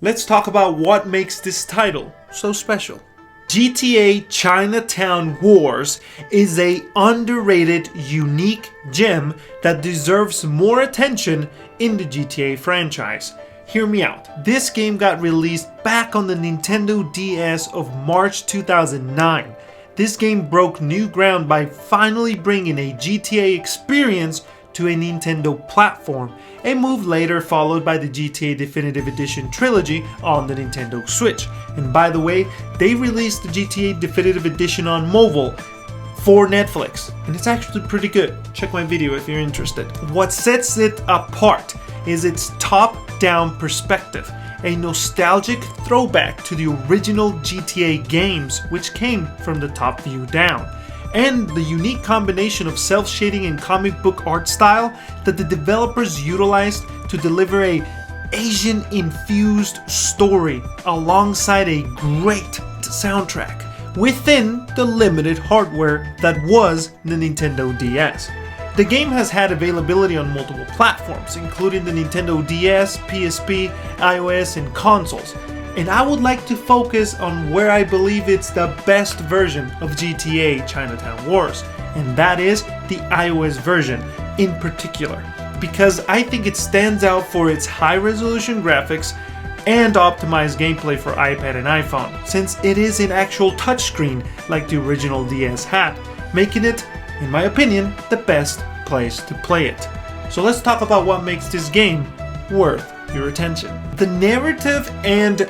Let's talk about what makes this title so special. GTA Chinatown Wars is a underrated, unique gem that deserves more attention in the GTA franchise. Hear me out. This game got released back on the Nintendo DS of March 2009. This game broke new ground by finally bringing a GTA experience to a Nintendo platform, a move later followed by the GTA Definitive Edition trilogy on the Nintendo Switch. And by the way, they released the GTA Definitive Edition on mobile for Netflix, and it's actually pretty good. Check my video if you're interested. What sets it apart is its top-down perspective, a nostalgic throwback to the original GTA games, which came from the top view down, and the unique combination of self-shading and comic book art style that the developers utilized to deliver a Asian-infused story alongside a great soundtrack within the limited hardware that was the Nintendo DS. The game has had availability on multiple platforms, including the Nintendo DS, PSP, iOS, and consoles. And I would like to focus on where I believe it's the best version of GTA Chinatown Wars, and that is the iOS version in particular, because I think it stands out for its high-resolution graphics and optimized gameplay for iPad and iPhone, since it is an actual touchscreen like the original DS had, making it, in my opinion, the best place to play it. So let's talk about what makes this game worth your attention. The narrative and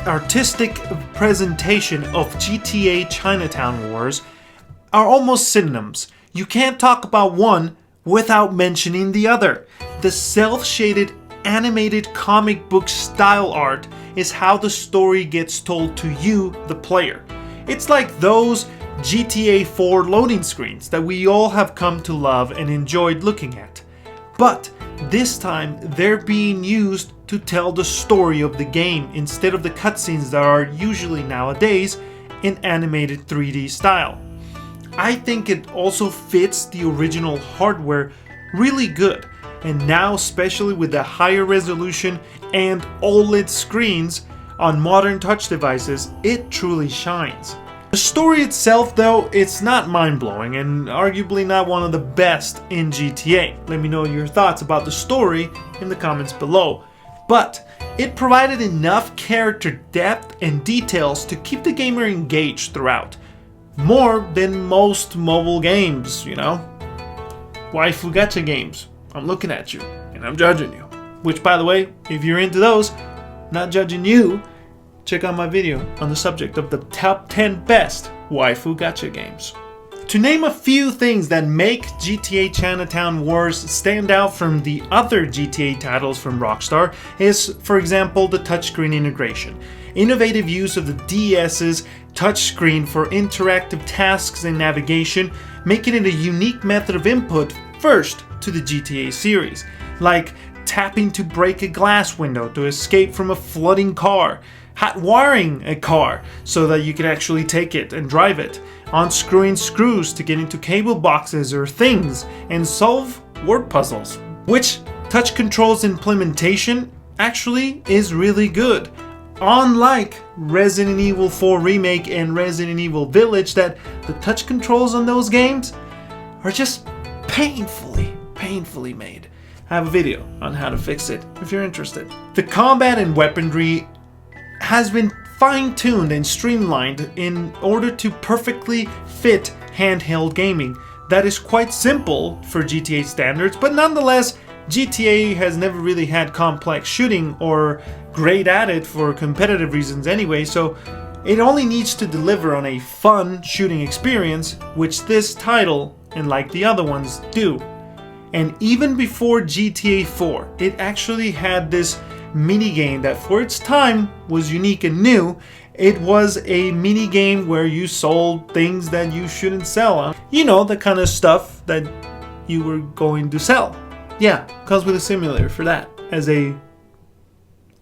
artistic presentation of GTA Chinatown Wars are almost synonyms. You can't talk about one without mentioning the other. The self-shaded animated comic book style art is how the story gets told to you, the player. It's like those GTA 4 loading screens that we all have come to love and enjoyed looking at. But this time they're being used to tell the story of the game instead of the cutscenes that are usually nowadays in animated 3D style. I think it also fits the original hardware really good, and now especially with the higher resolution and OLED screens on modern touch devices, it truly shines. The story itself though, it's not mind-blowing and arguably not one of the best in GTA. Let me know your thoughts about the story in the comments below. But it provided enough character depth and details to keep the gamer engaged throughout. More than most mobile games, you know? Waifu gacha games. I'm looking at you and I'm judging you. Which, by the way, if you're into those, not judging you, check out my video on the subject of the top 10 best waifu gacha games. To name a few things that make GTA Chinatown Wars stand out from the other GTA titles from Rockstar is, for example, the touchscreen integration. Innovative use of the DS's touchscreen for interactive tasks and navigation, making it a unique method of input first to the GTA series, like tapping to break a glass window to escape from a flooding car, hot wiring a car so that you can actually take it and drive it, unscrewing screws to get into cable boxes or things and solve word puzzles, which touch controls implementation actually is really good. Unlike Resident Evil 4 Remake and Resident Evil Village, that the touch controls on those games are just painfully made. I have a video on how to fix it if you're interested. The combat and weaponry has been fine-tuned and streamlined in order to perfectly fit handheld gaming. That is quite simple for GTA standards, but nonetheless, GTA has never really had complex shooting or great at it for competitive reasons anyway, so it only needs to deliver on a fun shooting experience, which this title, and like the other ones, do. And even before GTA 4, it actually had this minigame that for its time was unique and new. It was a minigame where you sold things that you shouldn't sell. You know, the kind of stuff that you were going to sell. Yeah, comes with a simulator for that, as a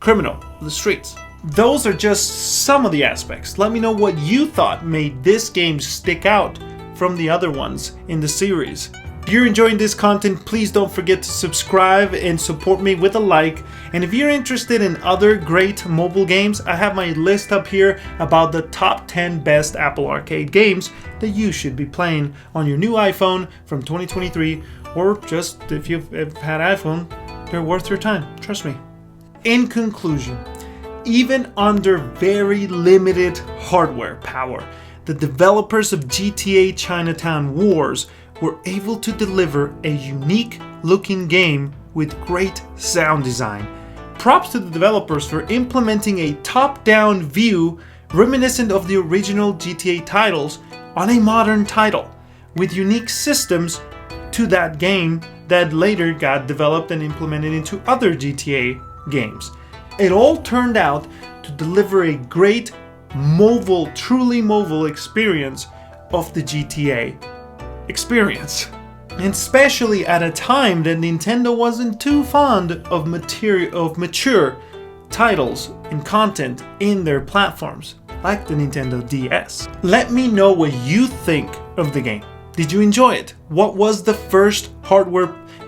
criminal of the streets. Those are just some of the aspects. Let me know what you thought made this game stick out from the other ones in the series. If you're enjoying this content, please don't forget to subscribe and support me with a like. And if you're interested in other great mobile games, I have my list up here about the top 10 best Apple Arcade games that you should be playing on your new iPhone from 2023, or just if you've had iPhone, they're worth your time, trust me. In conclusion, even under very limited hardware power, the developers of GTA Chinatown Wars were able to deliver a unique looking game with great sound design. Props to the developers for implementing a top-down view reminiscent of the original GTA titles on a modern title, with unique systems to that game that later got developed and implemented into other GTA games. It all turned out to deliver a great mobile, truly mobile experience of the GTA experience. And especially at a time that Nintendo wasn't too fond of mature titles and content in their platforms, like the Nintendo DS. Let me know what you think of the game. Did you enjoy it? What was the first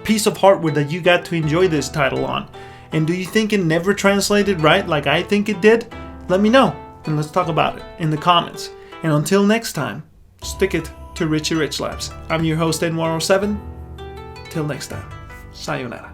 piece of hardware that you got to enjoy this title on? And do you think it never translated right like I think it did? Let me know and let's talk about it in the comments. And until next time, stick it to Richie Rich Labs. I'm your host, N107. Till next time, sayonara.